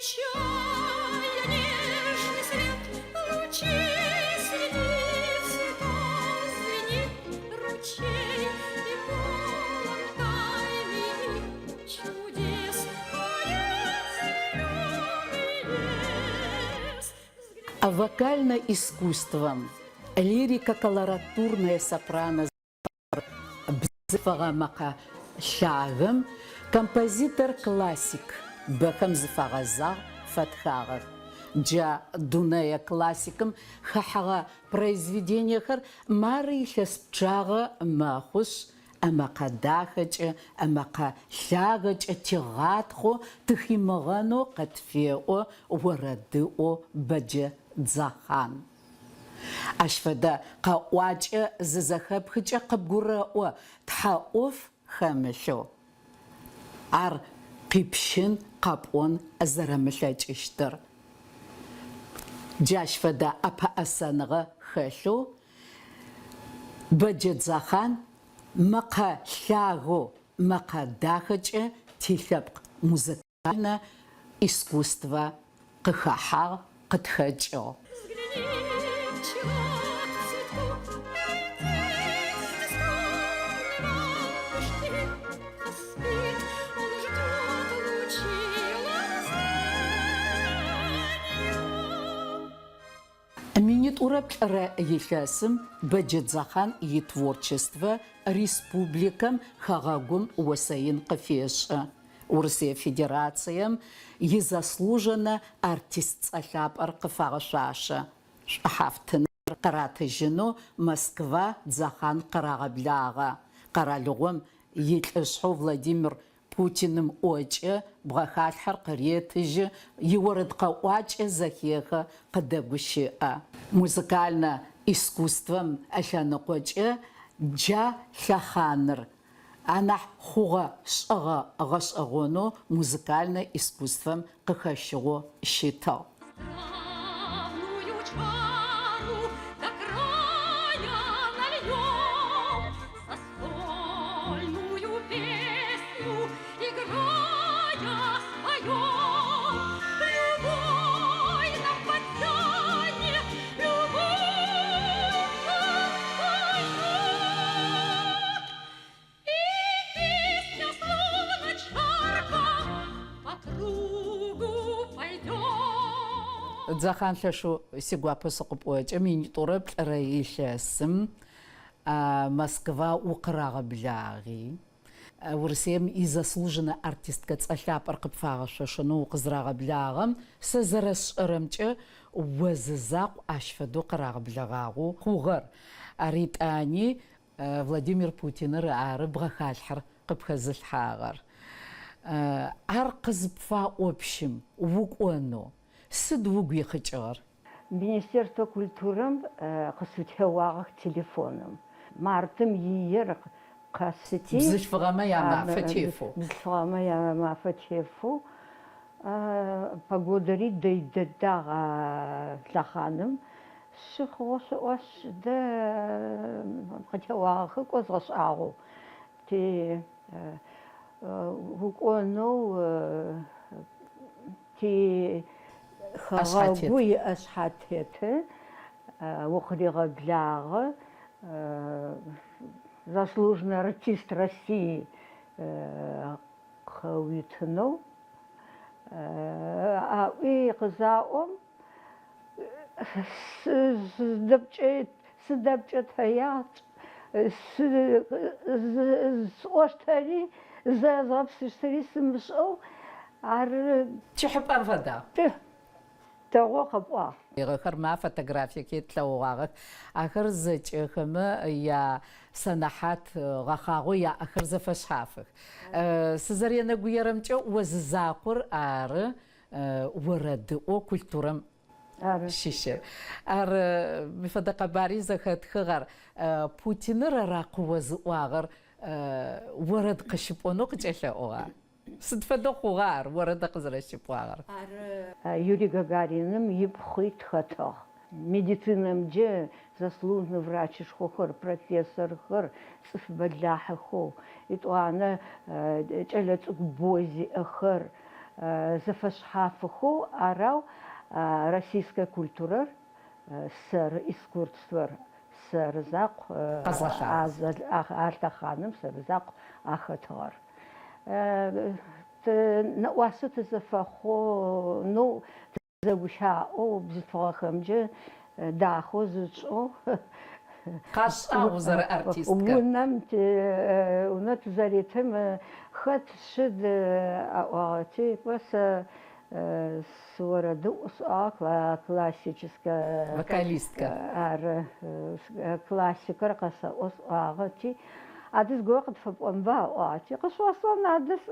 Чая нежный свет лучей среди цветов звенит ручей и полон тайны и чудес поет зеленый лес. Вокальное искусство, лирико-колоратурное сопрано бзыфагамака шагом, композитор-классик бэхэм зыфагъэзагъ фэтхагъэр. Джа дунэя классикым хахьагъэ произведениехэр мары илъэс пчъагъэ мэхъушъ, амакъэ дахэкӏэ, амакъэ лъагэкӏэ тигъатхъо, тыхимыгъэнэу къэтфеӏо, орэдыӏо Бэджэ Дзэхан. Ащ фэдэ къэӏуакӏэ зызэхэпхыкӏэ къыбгурэӏо тхьэӏоф хэмылъэу. Ар къипщын къэпӏон зэрэмылъэкӏыщтыр. Джащ фэдэ ӏэпэӏэсэныгъэ хэлъэу Бэджэ Дзэхан мэкъэ лъагэу, мэкъэ дахэкӏэ тилъэпкъ музыкальнэ искусство къыхахьагъ, къытхэкӏыгъ. Минитӏурэ плӏырэ илъэсым Бэджэ Дзэхан итворчество республикэм хэгъэгум осэин къыфешӏы. Урысия Федерацием изаслуженнэ артист цӏэлъапӏэр къыфагъэшъуашэ. Шӏухьафтыныр къыратыжьынэу Москва Дзэхан къырагъэблагъэ. Къэралыгъом илӏышъхьэу Владимир Путиным ӏокӏэ бгъэхалъхьэр къыретыжьы, иорэд къэӏуакӏэ зэхехэ къыдэгущыӏэ. Музыкальнэ искусством ӏэлъэныкъокӏэ джа лъэхъаныр. Анахь хъугъэ шӏэгъэ гъэшӏэгъонэу музыкальнэ искусством къыхэщыгъо щытыгъ. Дзэхан лъэшъу сигуапэ сыкъыпӏокӏэ минитӏурэ плӏырэ илъэсым Москва укъырагъэблагъи. Урысием изаслуженнэ артисткэ цӏэлъапӏэр къыпфагъэшъошынэу укъызрагъэблагъэм сэ зэрэсшӏэрэмкӏэ озызакъу ащ фэдэу къырагъэблэгъагъэу хъугъэр. Аритӏани Владимир Путиныр ары бгъэхалъхьэр къыпхэзылъхьагъэр. Ар къызыпфаӏоплъым укӏонэу сыд угу ихъыкӏыгъэр? Министерство культурам къысфытеуагъэх телефоном. Мартым иер къэсыти. Бзылъфыгъэмэ ямафэ тефу. Бзылъфыгъэмэ ямафэ тефу. Погодэри дэдагъ лъэхъаным. Шъыхъугъэ шъуӏош дэ къытеуагъэхэр кӏо згъэшӏагъэу. Те укӏонэу те хэгъэгу иӏэшъхьэтетэ укъыригъэблагъэ заслуженный артист России къыуитынэу аӏуи къызаӏом сыдэпкӏэ тэяцӏ сӏощтэри зэзгъэпсыщтэри сымышӏэу ар чыхьыпӏэм фэда. Дэгъо къэпӏуагъ. Егъэхэр ма фотографие тлъэгъуагъэх. Ахэр зэкӏэхэмэ я сэнэхьат гъэхъагъо яӏэхэр зэфэшъхьафых. Сызэренэгуерэмкӏэ озызакъор ары орэдыӏо культурэм щыщэ. Ар мифэдэ къэбари зэхэтхыгъэр Путиныр аракъ озыӏуагъэр орэд къыщыпӏонэу къыкӏэлъэӏугъа. Сыд фэдэ хъугъа ар орэдэ къызэрэщыпӏуагъэр? Юрий Гагариным ипхъуи тхэтыгъ. Медицинэмджэ заслуженный врачышхохэр, профессорхэр, цӏыф бэлахьэхэу, итӏуанэ кӏэлэцӏыкӏу бо зиӏэхэр, зэфэшъхьафыхэу арэу российская культурэр сэр искусствэр сэрзакъ алъэхъаным сэрзакъ ахэтыгъэр. Нэӏуасэ тызэфэхъу зэгушъхьаӏоу бзылъфыгъэхэмкӏэ дахэу зышӏэу Къашӏагъ узэрэ артисткэ. унэ тызэритым хэт щыд аӏуагъэти сэ сурэдыӏу сӏуагъ классическая Вокалистка. Ары классикэр къэсэӏо сӏуагъэти адыз го къытфэпӏомба аӏуагъэти къысшӏуасэу адыз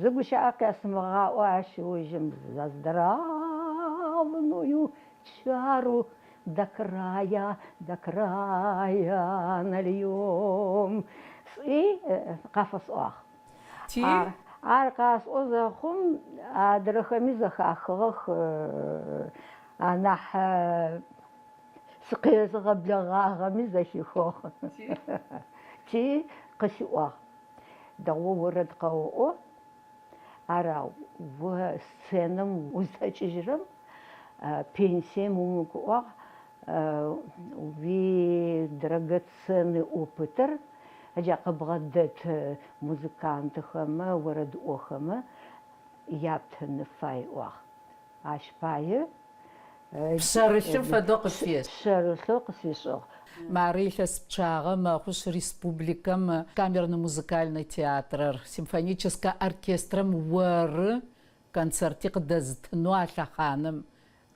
зэгущаӏэ къесымыгъаӏо ащ иужым здравную чару до края нальем. И къафэсӏуагъ. Ти Ар къасӏо зэхъум адрэхэми зэхахыгъэх анахь сыкъезыгъэблэгъагъэми зэхихыгъ. Ти къысиӏуагъ. Дэгъоу орэд къэоӏо арау о сценэм уздэкӏыжьырэм пенсием умыкӏуагъ уи драгоценный опытыр ыджа къыбгъэдэт музыкантхэмэ орэдыӏохэмэ яптыны фаеӏуагъ. Ащ пае пшъэрылъым фэдэу къыфешӏ. пшъэрылъэу къысфишӏыгъ. Марый илъэс пчъагъэ мэхъуш республикэм камерно-музыкальный театрыр, симфоническэ оркестрэм оры концерти къыдэзытынэу алъэхъаным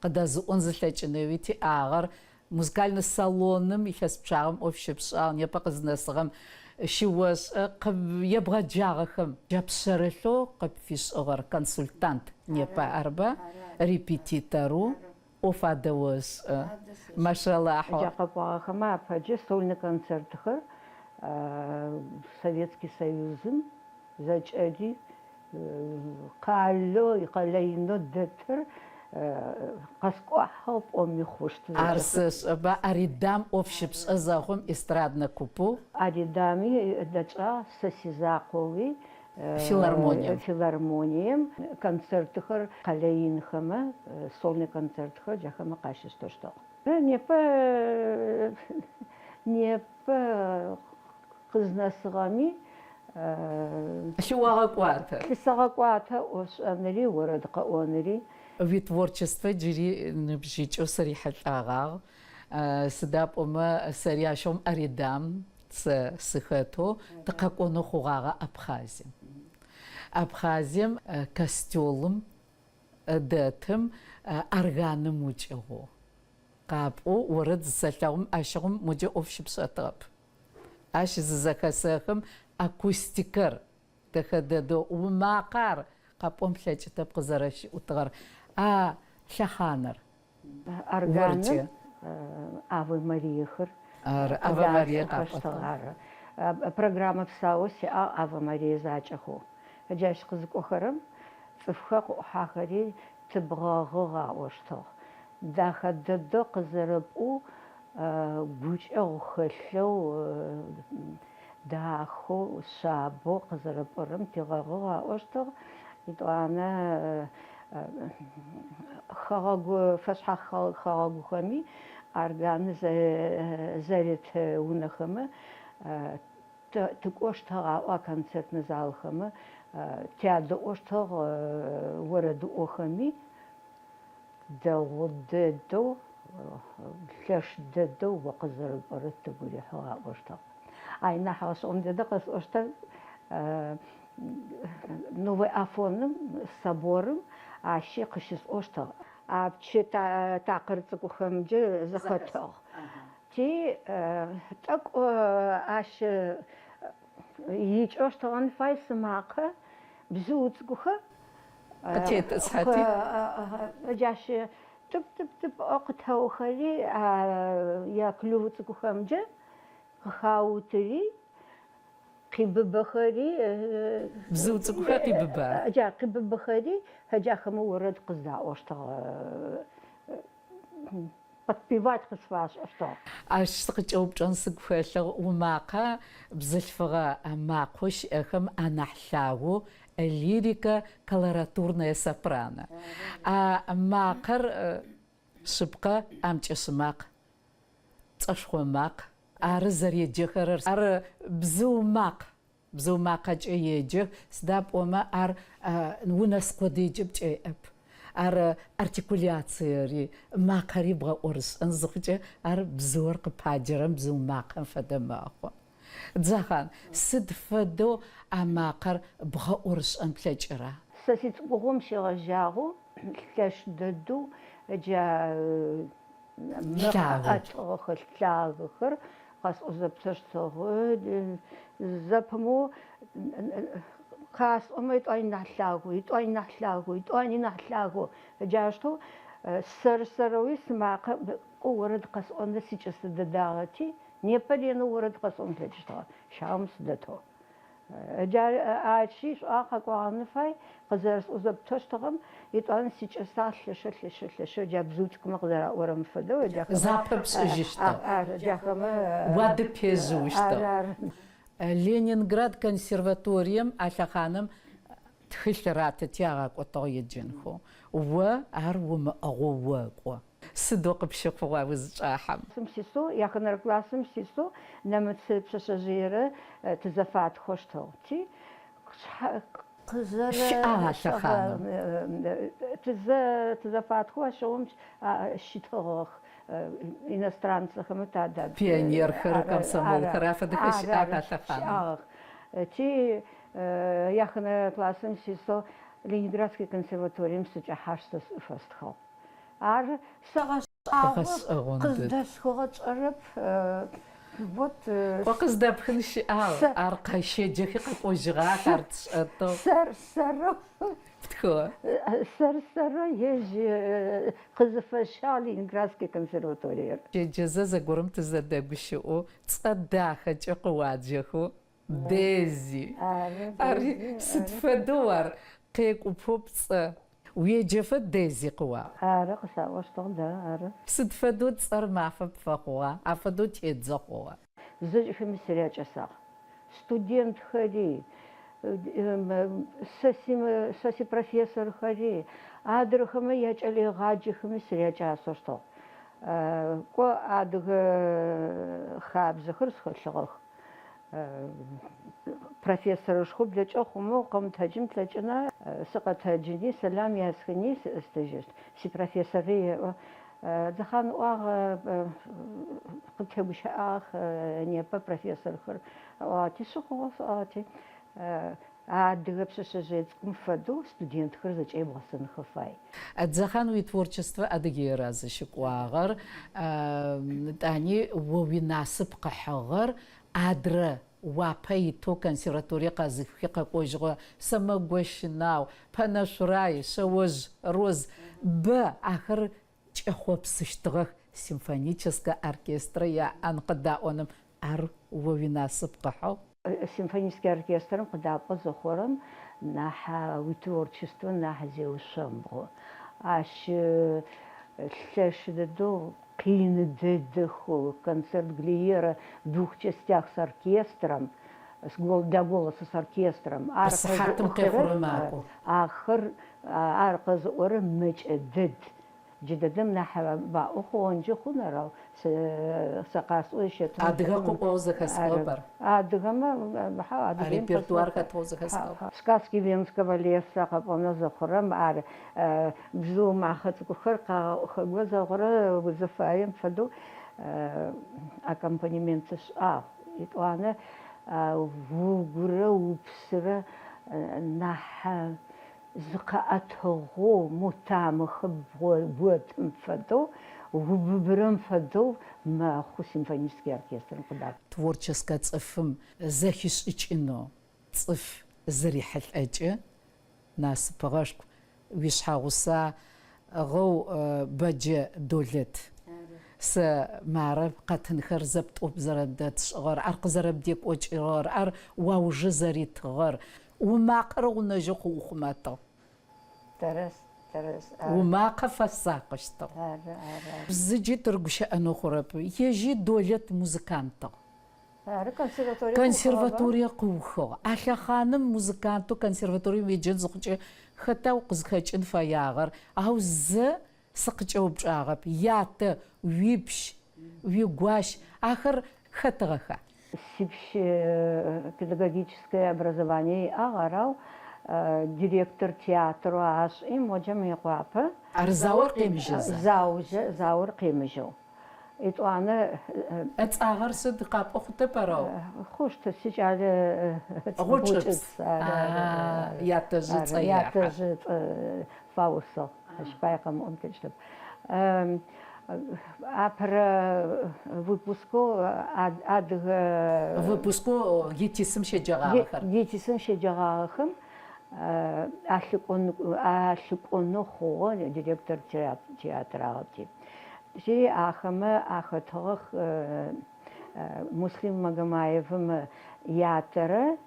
къыдэзыӏон зылъэкӏынэуи тиӏагъэр музыкальный салоным илъэс пчъагъэм ӏоф щыпшӏагъ непэ къызнэсыгъэм щыошӏэ ебгъэджагъэхэм джапшъэрылъэу къыпфишӏыгъэр консультант непэ арба репетитору ӏоф адэошӏэ. Машаллахъ. Джакъэпӏуагъэхэмэ апэджэ сольный концертхэр Советский Союзым зэкӏэри къалэинэу дэтыр къэскӏуахьэу пӏоми хъущт. Арсышӏэба Аридам ӏоф щыпшӏэ зэхъум эстраднэ купу Аридами дэкӏагъ сэ сизакъоуи филармонием концертхэр къалэинхэмэ сольный концертхэр джахэмэ къащыщтэщтыгъ. Непэ къызнэсыгъэми щыуагъэкӏуатэ. лъысэгъэкӏуатэ ӏофшӏэныри орэд къэӏоныри. Уи творчествэ джыри ныбжьыкӏэу сырихьылӏагъагъ. Сыда пӏомэ сэри ащом Аридам сыхэтэу тыкъэкӏонэу хъугъагъэ Абхазием. Абхазием костёлым дэтым органым укӏыгъо. Къапӏэу орэд зысэлъэгъум ащыгъум моджэ ӏоф щыпшӏэтыгъэп. Ащ зызэхэсэхэм акустикэр дэхэ дэдэу умакъар къапӏом плъэкӏытэп къызэрэщыӏутыгъэр. Лъэхъанэр Органым Авы Мариехэр. Авы Марие къэщтыгъэр. Программэ псаоу сиӏагъ Авы Марие зачӏэхэу. Ыджащ къызыкӏохэрэм цӏыфхэр къыӏухьахэри тыбгъэгъыгъ аӏощтыгъ. Дахэ дэдэу къызэрэпӏу гучӏэу хэлъэу дахэу шъабэу къызэрэпӏэрэм тигъэгъыгъ аӏощтыгъ. Итӏуанэ фэшъхьэ хэгъэгухэми органы зэрет унэхэмэ тыкӏощтыгъ аӏо концертный залхэмэ тядэӏощтыгъ орэдыӏохэми дэгъу дэдэу лъэш дэдэу о къызэрэпӏэрэ тыгурихьыгъ аӏощтыгъ. Ай нахь гъэшӏэгъон дэдэ къэсӏощтыр Новый Афоным соборым ащи къыщысӏощтыгъ. Апчы такъыр цӏыкӏухэмкӏэ зэхэтыгъ. Ти тӏэкӏу ащ икӏощтыгъэн фай сымакъэ бзыу цӏыкӏухэр къытетӏысхьэти ыджащ тып къытэухэри яклыу цӏыкӏухэмджэ къыхаутыри къибыбэхэри бзыу цӏыкӏухэр къибыба. ыджа къибыбэхэри ыджахэмэ орэд къыздаӏощтыгъ. Подпевать къысфашӏэщтыгъ. Ащ сыкъыкӏэупчӏэн сыгу хэлъыгъ умакъэ бзылъфыгъэ макъо щыӏэхэм анахь лъагэу лирика колоратурная сопрано. А макар шибка амчесмак, цашхомак, ар зареджихар, ар бзумак. Бзумакач еджих, сдап ома ар нунас кодиджиб чеэп. Ар артикуляция макари бга орс анзухче ар бзор кпаджерам бзумакан фадамахо. Дзахан сид фадо амакар бга орс анплачера. Сасит гом ширажагу лаш даду жа атохлаагхэр гас узапсэрсогы запмо хас омет айналлагу айналлагу жашто сэрсэроис мака орд гас онда сичэс дадагати непален орд гас онлэжто шамс дато жа ачиш ахакванфай газэрс узаптэштгам итан сичэс лэшэ жабзучкма газэра орам фэдо Запэпс жишто. жахама Вады пезушто. Ленинград консерваторием алаханым тхылрат тяга котоеджинхо. Ва ар вум агова. Сдоқ бшықва вызчахам. Сисо яхнер классым сисо намыц пшашажиры тзафат хошторти. Тзафат хошом шитхох иностранцах мтада. Пионерхэр комсомолхэр афадыхш ахалахан. Ти яхнер классым сисо Ленинградский консерваторием сычахашсас фастхо. Ар сагас кыздас хогачрып вот وقصد بخنش أرقى شيء جهي قوجرا كارتش أتو سر بتخو سر يجي قذف شالي إنجليزي كونسرفاتورير جزء زغورم تزدق بشو تصدق خج قوات جهو ديزي أري ستفدور قيق وبوبس ويجفت ديزي قوا أرى قصا واشتغل أرى ستفدو تصر معفب فقوا عفدو تيتزقوا زوج في مسيريات أساق студент ходи ساسي профессор ходи أدرهم يجعل غاجهم مسيريات أسوستو كو أدغ خابز خرس خلصق профессор шхуб для чохумо ком таджим тлачна саqa таджини салам ясхни стежест си профессори захан аг qtebsh ag непа профессор хор ати сухос ати адыгапшэжэцкум фэду студент хор зачэбгъэсэн хыфай Адзахан уи творчество адыгея разыщыкӏуагъэр тани уинасып къыхьыгъэр адрэ уапэ иту консерваторие къазыхи къэкӏожьыгъо Самогощинау, Панашурай, Шэожь, Роз б ахэр кӏэхъопсыщтыгъэх симфоническэ оркестрэ яӏэн къыдаӏоным ар уинасып къыхьыгъ. Симфонический оркестр къыдапӏэ зыхъорэм нахь уитворчество нахь зеушъэмбгъо ащ лъэш дэдэу къин дэдэхо концерт Глиера в 2 частях с оркестром для голоса с оркестром Сахатым къехъугъэмакӏо ахэр ар къызыӏорэ мыкӏэ дэд джыдэдэм нахь баӏо хъугъэнджэ хъунэрэ сакъасӏо щэт адыгэ къыӏоу зэхэсӏобэр адыгэмэ репертуар хэтыгъэу зэхэсӏобэр сказки Венского леса къэпӏонэ зыхъурэм ар бзыум ахъэцӏыкӏухэр къагъэӏухэго зыхъурэ узыфаем фэдэу аккомпанемент шӏагъ итӏуанэ угурэ упсырэ нахь зыкъэӏэтыгъо мутамыхы бгъотым фэдэу убыбырэм фэдэу мэхъу симфонический оркестр къыдап. Творческэ цӏыфым зэхишӏыкӏынэу цӏыф зэрихьылӏэкӏы насыпыгъэшӏу уишъхьэгъуса гъэу Бэджэ Долэт сэ марэ къэтынхэр зэптӏоп зэрэдэтшӏыгъэр ар къызэрэбдекӏокӏыгъэр ар уаужы зэритыгъэр умакъэр унэжьы хъугъумэтыгъ Терес умакъэ фэсакъыщтыгъ бзыджи тыргущыӏэнэу хъурэп ежьи Долэт музыкантыгъ консерватория къыухыгъ. А лъэхъаным музыканту консерваторием уеджэн зыхъукӏэ хэта укъызхэкӏын фэягъэр? Ау зэ сыкъыкӏэупчӏагъэп. Ятэ, уипщ, уигуащ. Ахэр хэтыгъэха? Сипщ педагогическое образование агъэрау директор театру ашӏи моджэм икъуапэ. Ар зауэр къемыжьэзэ. Зауэр къемыжьэу. Етӏуанэ Ыцӏагъэр сыд къапӏэ хъутэп арау? хъущт сикӏалэ Гъучӏыпс. Ятэжьыцӏэ яхьэ. Ятэжьыцӏэ фаусо. Ащпай къэмыӏон тэкӏтэп. Апэрэ выпуску адыгэ Выпуску ГИТИСым щеджэгъагъэхэр. ГИТИСым щеджэгъагъэхэм алъыкӏонэу хъугъэ директор театрагъэти. Зи ахэмэ ахэтыгъэх Муслим Магомаевым ятэрэ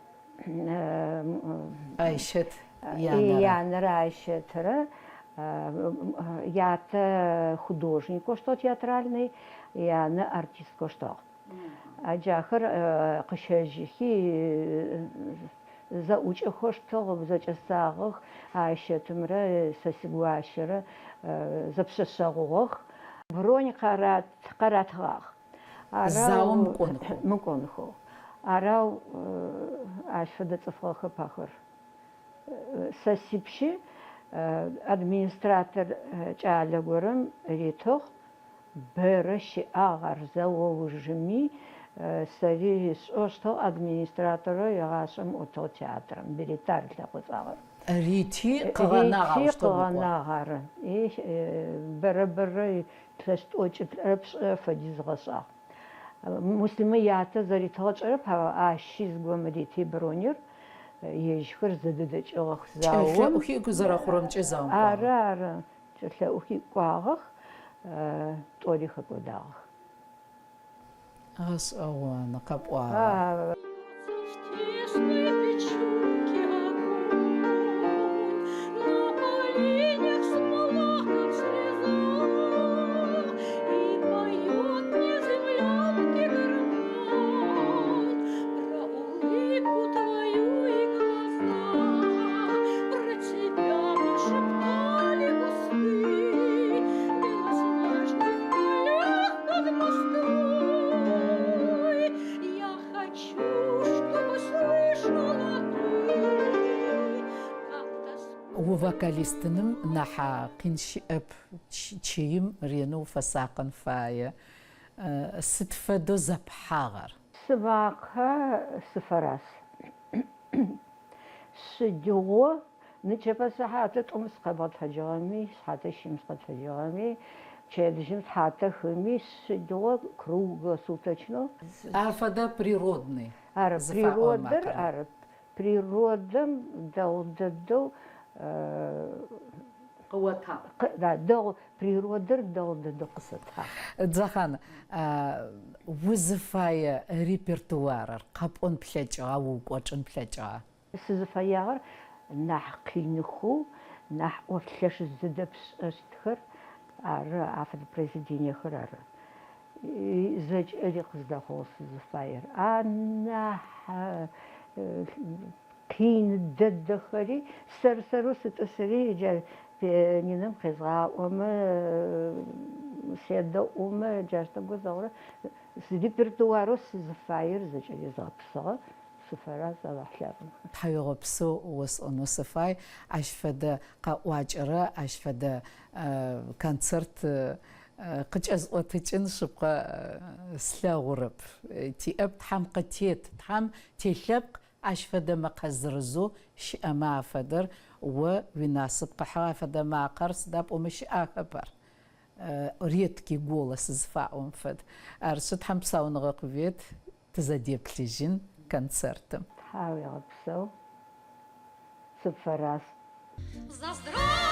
Айщэт янэрэ Айщэтэрэ ятэ художник что театральный, янэ артист что. Аджахэр къыщэжьихи зэӏукӏэхэр штэгъ зэкӏэсагъэх Айщэтымрэ сэ сигуащэрэ зэпшъэшъэгъугъэх. Бронь къэратыгъагъ. Зауэм мыкӏонхэу. Арау ащ фэдэ цӏыфгъэхэр пахэр. Сэ сипщи администратор кӏалэ горэм ритыгъ. Бэрэ щыӏагъ ар зэоужыми сэри сшӏощтэу администраторы егъашӏэм ӏотыгъ театрым. Билетар лъэкъуцӏагъэр. Рити къыгъэнагъ къыгъэнагъ. Бэрэ тлъэшӏокӏыплӏэрэ пшӏырэ фэдиз гъэшӏагъ. Муслимэ ятэ зэритыгъэкӏэрэп ащи зыгуэм рити бронир. Ежьхэр зэдэдэкӏыгъэх зауэм. Кӏэлъэӏухи зэрэхъурэмкӏэ зауэм. Ары. Кӏэлъэӏухи кӏуагъэх. Тӏори хэкӏодагъэх. Ашӏэгъуанэ къэпӏуагъ. Тесной печурке огонь, на поленьях смола, как слеза, и поет мне землянки гармонь про улыбку твою и глаза, про тебя прошептали кусты белоснежных полях под мостой. Я хочу, чтобы слышала ты, как тоскую. Вокалистным нахьа къинщыӏэп чъыим ренэу фэсакъын фае. Сыд фэдэу зэпхьагъэр? Сыбакъэ сыфэрас. Шъыдыгъо нычэпэ сыхьатэ тӏум сыкъэбгъэтэджыгъэми, сыхьатэ щым сыкъэтэджыгъэми, чэджым сыхьатэ хыми шъыдыгъо круг суточно. Ар фэдэ природный. Ары природэр, ары природым дэгъу дэдэу Къыотагъ. да дэгъу природэр дэгъу дэдэу къысэтагъ. Дзахан, узыфае репертуарыр къэпӏон плъэкӏыгъа, укӏочӏын плъэкӏыгъа? Сызыфаягъэр нахь къиныхэу, нахь ӏоф лъэш зыдэпшӏэщтхэр ары афэдэ произведениехэр ары. Зэкӏэри къыздэхъугъ сызыфаер. Нахь къин дэдэхэри сэру сытӏысыри джа пианиным къезгъаӏомэ, седэӏумэ джаштэ гозэгъурэ репертуарэу сызыфаер зэкӏэри згъэпсыгъэ. Сыфэра зэгъэхьлъэкъым. Тхьауегъэпсэу осӏонэу сыфай, ащ фэдэ къэӏуакӏэрэ, ащ фэдэ концерт къыкӏэзӏотыкӏын шъыпкъэ слъэгъурэп. Тиӏэп тхьэм къытет, тхьэм телъэпкъ ащ фэдэ мэкъэзырызу щыӏэмэ афэдэр о уинасып къыхьыгъ афэдэ макъэр сыда пӏомэ щыӏэхэпэр. Редкий голос зыфаӏом фэд. Арышъы тхьэм псауныгъэ къыует тызэдеплъыжьын концертым. Тхьауегъэпсэу сыфэрас. За здравие!